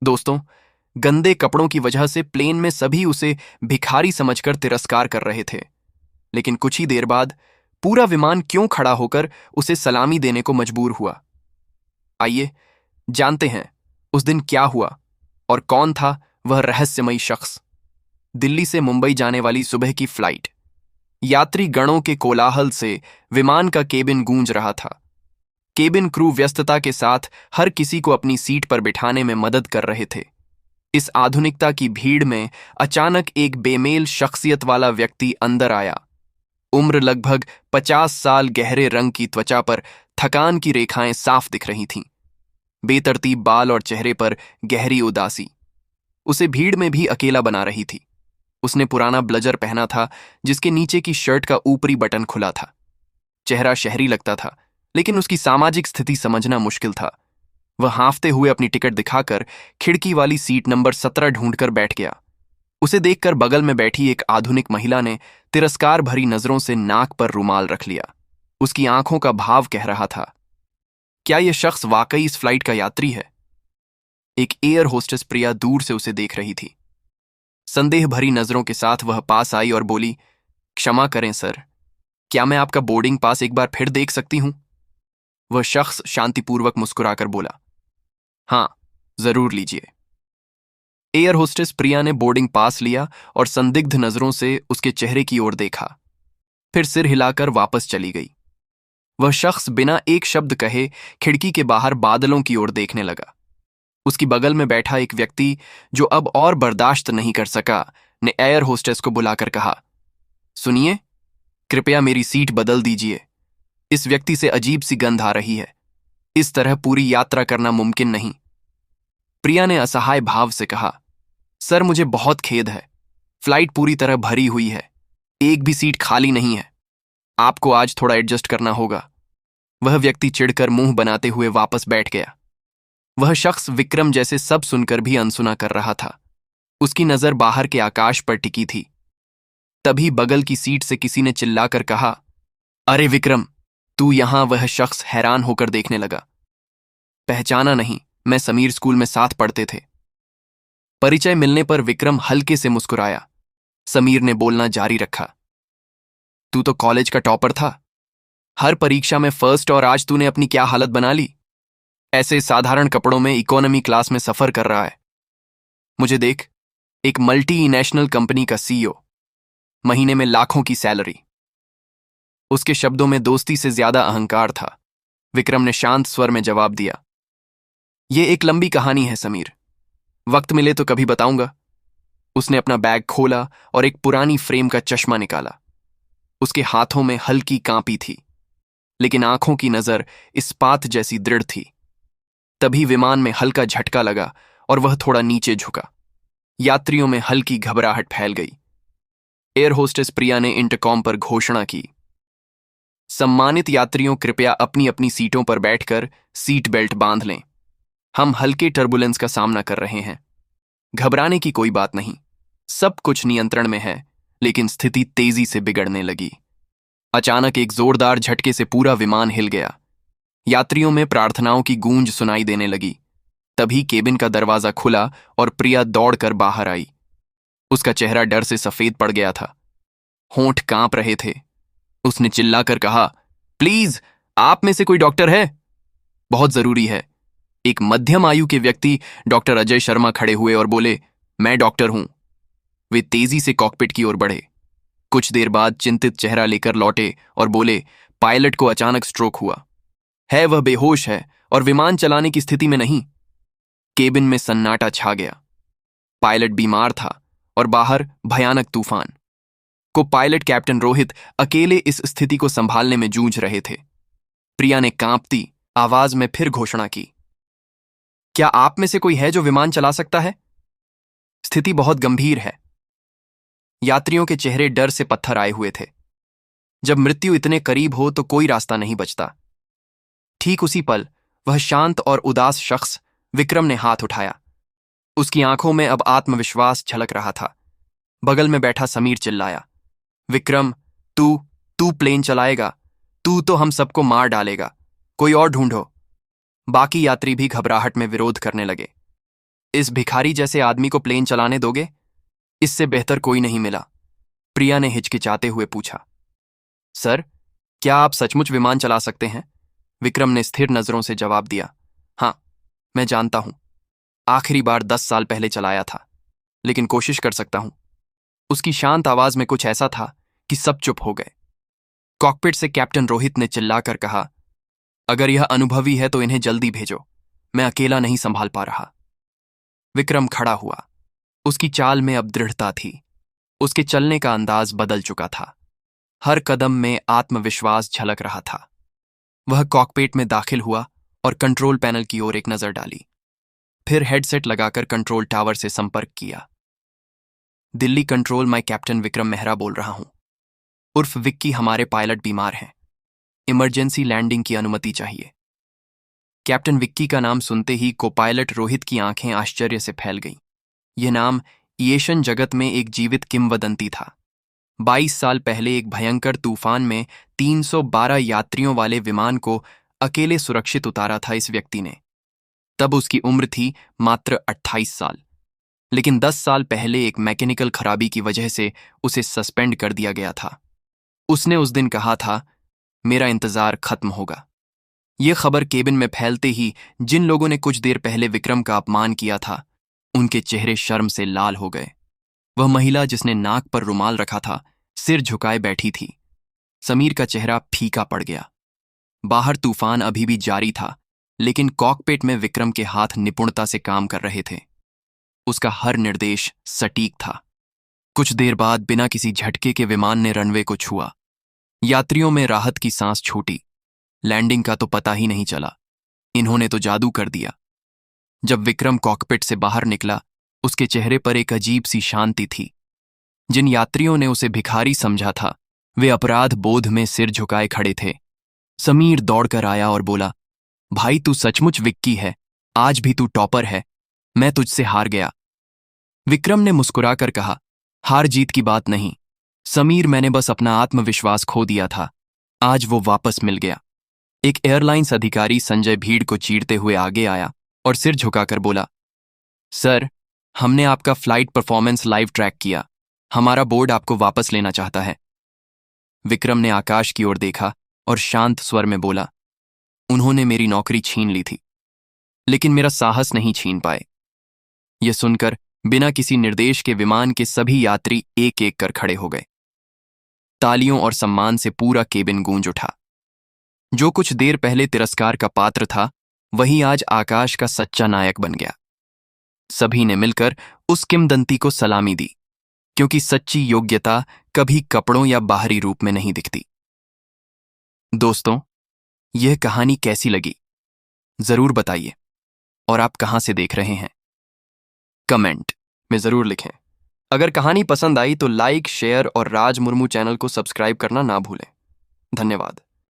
दोस्तों, गंदे कपड़ों की वजह से प्लेन में सभी उसे भिखारी समझकर तिरस्कार कर रहे थे। लेकिन कुछ ही देर बाद पूरा विमान क्यों खड़ा होकर उसे सलामी देने को मजबूर हुआ? आइए जानते हैं उस दिन क्या हुआ और कौन था वह रहस्यमयी शख्स। दिल्ली से मुंबई जाने वाली सुबह की फ्लाइट। यात्री गणों के कोलाहल से विमान का केबिन गूंज रहा था। केबिन क्रू व्यस्तता के साथ हर किसी को अपनी सीट पर बिठाने में मदद कर रहे थे। इस आधुनिकता की भीड़ में अचानक एक बेमेल शख्सियत वाला व्यक्ति अंदर आया। उम्र लगभग 50 साल, गहरे रंग की त्वचा पर थकान की रेखाएं साफ दिख रही थीं। बेतरतीब बाल और चेहरे पर गहरी उदासी उसे भीड़ में भी अकेला बना रही थी। उसने पुराना ब्लेजर पहना था जिसके नीचे की शर्ट का ऊपरी बटन खुला था। चेहरा शहरी लगता था, लेकिन उसकी सामाजिक स्थिति समझना मुश्किल था। वह हांफते हुए अपनी टिकट दिखाकर खिड़की वाली सीट नंबर 17 ढूंढकर बैठ गया। उसे देखकर बगल में बैठी एक आधुनिक महिला ने तिरस्कार भरी नजरों से नाक पर रुमाल रख लिया। उसकी आंखों का भाव कह रहा था, क्या यह शख्स वाकई इस फ्लाइट का यात्री है? एक एयर होस्टेस प्रिया दूर से उसे देख रही थी। संदेह भरी नजरों के साथ वह पास आई और बोली, क्षमा करें सर, क्या मैं आपका बोर्डिंग पास एक बार फिर देख सकती हूं? वह शख्स शांतिपूर्वक मुस्कुराकर बोला, हां, जरूर लीजिए। एयर होस्टेस प्रिया ने बोर्डिंग पास लिया और संदिग्ध नजरों से उसके चेहरे की ओर देखा, फिर सिर हिलाकर वापस चली गई। वह शख्स बिना एक शब्द कहे खिड़की के बाहर बादलों की ओर देखने लगा। उसकी बगल में बैठा एक व्यक्ति, जो अब और बर्दाश्त नहीं कर सका, ने एयर होस्टेस को बुलाकर कहा, सुनिए, कृपया मेरी सीट बदल दीजिए। इस व्यक्ति से अजीब सी गंध आ रही है। इस तरह पूरी यात्रा करना मुमकिन नहीं। प्रिया ने असहाय भाव से कहा, सर मुझे बहुत खेद है, फ्लाइट पूरी तरह भरी हुई है, एक भी सीट खाली नहीं है। आपको आज थोड़ा एडजस्ट करना होगा। वह व्यक्ति चिढ़कर मुंह बनाते हुए वापस बैठ गया। वह शख्स विक्रम जैसे सब सुनकर भी अनसुना कर रहा था। उसकी नजर बाहर के आकाश पर टिकी थी। तभी बगल की सीट से किसी ने चिल्लाकर कहा, अरे विक्रम, तू यहां? वह शख्स हैरान होकर देखने लगा। पहचाना नहीं, मैं समीर स्कूल में साथ पढ़ते थे। परिचय मिलने पर विक्रम हल्के से मुस्कुराया। समीर ने बोलना जारी रखा, तू तो कॉलेज का टॉपर था, हर परीक्षा में फर्स्ट, और आज तूने अपनी क्या हालत बना ली। ऐसे साधारण कपड़ों में इकोनॉमी क्लास में सफर कर रहा है। मुझे देख, एक मल्टी नेशनल कंपनी का सीईओ, महीने में लाखों की सैलरी। उसके शब्दों में दोस्ती से ज्यादा अहंकार था। विक्रम ने शांत स्वर में जवाब दिया, यह एक लंबी कहानी है समीर, वक्त मिले तो कभी बताऊंगा। उसने अपना बैग खोला और एक पुरानी फ्रेम का चश्मा निकाला। उसके हाथों में हल्की कांपी थी, लेकिन आंखों की नजर इस्पात जैसी दृढ़ थी। तभी विमान में हल्का झटका लगा और वह थोड़ा नीचे झुका। यात्रियों में हल्की घबराहट फैल गई। एयर होस्टेस प्रिया ने इंटरकॉम पर घोषणा की, सम्मानित यात्रियों, कृपया अपनी अपनी सीटों पर बैठकर सीट बेल्ट बांध लें। हम हल्के टर्बुलेंस का सामना कर रहे हैं। घबराने की कोई बात नहीं, सब कुछ नियंत्रण में है। लेकिन स्थिति तेजी से बिगड़ने लगी। अचानक एक जोरदार झटके से पूरा विमान हिल गया। यात्रियों में प्रार्थनाओं की गूंज सुनाई देने लगी। तभी केबिन का दरवाजा खुला और प्रिया दौड़कर बाहर आई। उसका चेहरा डर से सफेद पड़ गया था, होंठ कांप रहे थे। उसने चिल्लाकर कहा, प्लीज, आप में से कोई डॉक्टर है? बहुत जरूरी है। एक मध्यम आयु के व्यक्ति, डॉक्टर अजय शर्मा, खड़े हुए और बोले, मैं डॉक्टर हूं। वे तेजी से कॉकपिट की ओर बढ़े। कुछ देर बाद चिंतित चेहरा लेकर लौटे और बोले, पायलट को अचानक स्ट्रोक हुआ है, वह बेहोश है और विमान चलाने की स्थिति में नहीं। केबिन में सन्नाटा छा गया। पायलट बीमार था और बाहर भयानक तूफान। को पायलट कैप्टन रोहित अकेले इस स्थिति को संभालने में जूझ रहे थे। प्रिया ने कांपती आवाज में फिर घोषणा की, क्या आप में से कोई है जो विमान चला सकता है? स्थिति बहुत गंभीर है। यात्रियों के चेहरे डर से पत्थर आए हुए थे। जब मृत्यु इतने करीब हो तो कोई रास्ता नहीं बचता। ठीक उसी पल वह शांत और उदास शख्स विक्रम ने हाथ उठाया। उसकी आंखों में अब आत्मविश्वास झलक रहा था। बगल में बैठा समीर चिल्लाया, विक्रम, तू तू प्लेन चलाएगा? तू तो हम सबको मार डालेगा, कोई और ढूंढो। बाकी यात्री भी घबराहट में विरोध करने लगे। इस भिखारी जैसे आदमी को प्लेन चलाने दोगे? इससे बेहतर कोई नहीं मिला। प्रिया ने हिचकिचाते हुए पूछा। सर, क्या आप सचमुच विमान चला सकते हैं? विक्रम ने स्थिर नजरों से जवाब दिया। हाँ, मैं जानता हूं। आखिरी बार 10 साल पहले चलाया था, लेकिन कोशिश कर सकता हूं। उसकी शांत आवाज में कुछ ऐसा था कि सब चुप हो गए। कॉकपिट से कैप्टन रोहित ने चिल्लाकर कहा, अगर यह अनुभवी है तो इन्हें जल्दी भेजो, मैं अकेला नहीं संभाल पा रहा। विक्रम खड़ा हुआ। उसकी चाल में अब दृढ़ता थी। उसके चलने का अंदाज बदल चुका था। हर कदम में आत्मविश्वास झलक रहा था। वह कॉकपिट में दाखिल हुआ और कंट्रोल पैनल की ओर एक नजर डाली। फिर हेडसेट लगाकर कंट्रोल टावर से संपर्क किया। दिल्ली कंट्रोल, मैं कैप्टन विक्रम मेहरा बोल रहा हूं। उर्फ विक्की, हमारे पायलट बीमार हैं। इमरजेंसी लैंडिंग की अनुमति चाहिए। कैप्टन विक्की का नाम सुनते ही कोपायलट रोहित की आंखें आश्चर्य से फैल गईं। यह नाम एविएशन जगत में एक जीवित किंवदंती था। 22 साल पहले एक भयंकर तूफान में 312 यात्रियों वाले विमान को अकेले सुरक्षित उतारा था इस व्यक्ति ने। तब उसकी उम्र थी मात्र 28 साल। लेकिन 10 साल पहले एक मैकेनिकल खराबी की वजह से उसे सस्पेंड कर दिया गया था। उसने उस दिन कहा था, मेरा इंतजार खत्म होगा। यह खबर केबिन में फैलते ही जिन लोगों ने कुछ देर पहले विक्रम का अपमान किया था, उनके चेहरे शर्म से लाल हो गए। वह महिला जिसने नाक पर रुमाल रखा था, सिर झुकाए बैठी थी। समीर का चेहरा फीका पड़ गया। बाहर तूफान अभी भी जारी था, लेकिन कॉकपिट में विक्रम के हाथ निपुणता से काम कर रहे थे। उसका हर निर्देश सटीक था। कुछ देर बाद बिना किसी झटके के विमान ने रनवे को छुआ। यात्रियों में राहत की सांस छूटी। लैंडिंग का तो पता ही नहीं चला। इन्होंने तो जादू कर दिया। जब विक्रम कॉकपिट से बाहर निकला, उसके चेहरे पर एक अजीब सी शांति थी। जिन यात्रियों ने उसे भिखारी समझा था, वे अपराध बोध में सिर झुकाए खड़े थे। समीर दौड़कर आया और बोला, भाई तू सचमुच विक्की है। आज भी तू टॉपर है। मैं तुझसे हार गया। विक्रम ने मुस्कुराकर कहा, हार जीत की बात नहीं समीर, मैंने बस अपना आत्मविश्वास खो दिया था। आज वो वापस मिल गया। एक एयरलाइंस अधिकारी संजय भीड़ को चीरते हुए आगे आया और सिर झुकाकर बोला, सर, हमने आपका फ्लाइट परफॉर्मेंस लाइव ट्रैक किया। हमारा बोर्ड आपको वापस लेना चाहता है। विक्रम ने आकाश की ओर देखा और शांत स्वर में बोला, उन्होंने मेरी नौकरी छीन ली थी, लेकिन मेरा साहस नहीं छीन पाए। यह सुनकर बिना किसी निर्देश के विमान के सभी यात्री एक एक कर खड़े हो गए। तालियों और सम्मान से पूरा केबिन गूंज उठा। जो कुछ देर पहले तिरस्कार का पात्र था, वही आज आकाश का सच्चा नायक बन गया। सभी ने मिलकर उस किंवदंती को सलामी दी, क्योंकि सच्ची योग्यता कभी कपड़ों या बाहरी रूप में नहीं दिखती। दोस्तों, यह कहानी कैसी लगी जरूर बताइए, और आप कहां से देख रहे हैं कमेंट में जरूर लिखें। अगर कहानी पसंद आई तो लाइक, शेयर और राज मुर्मू चैनल को सब्सक्राइब करना ना भूलें। धन्यवाद।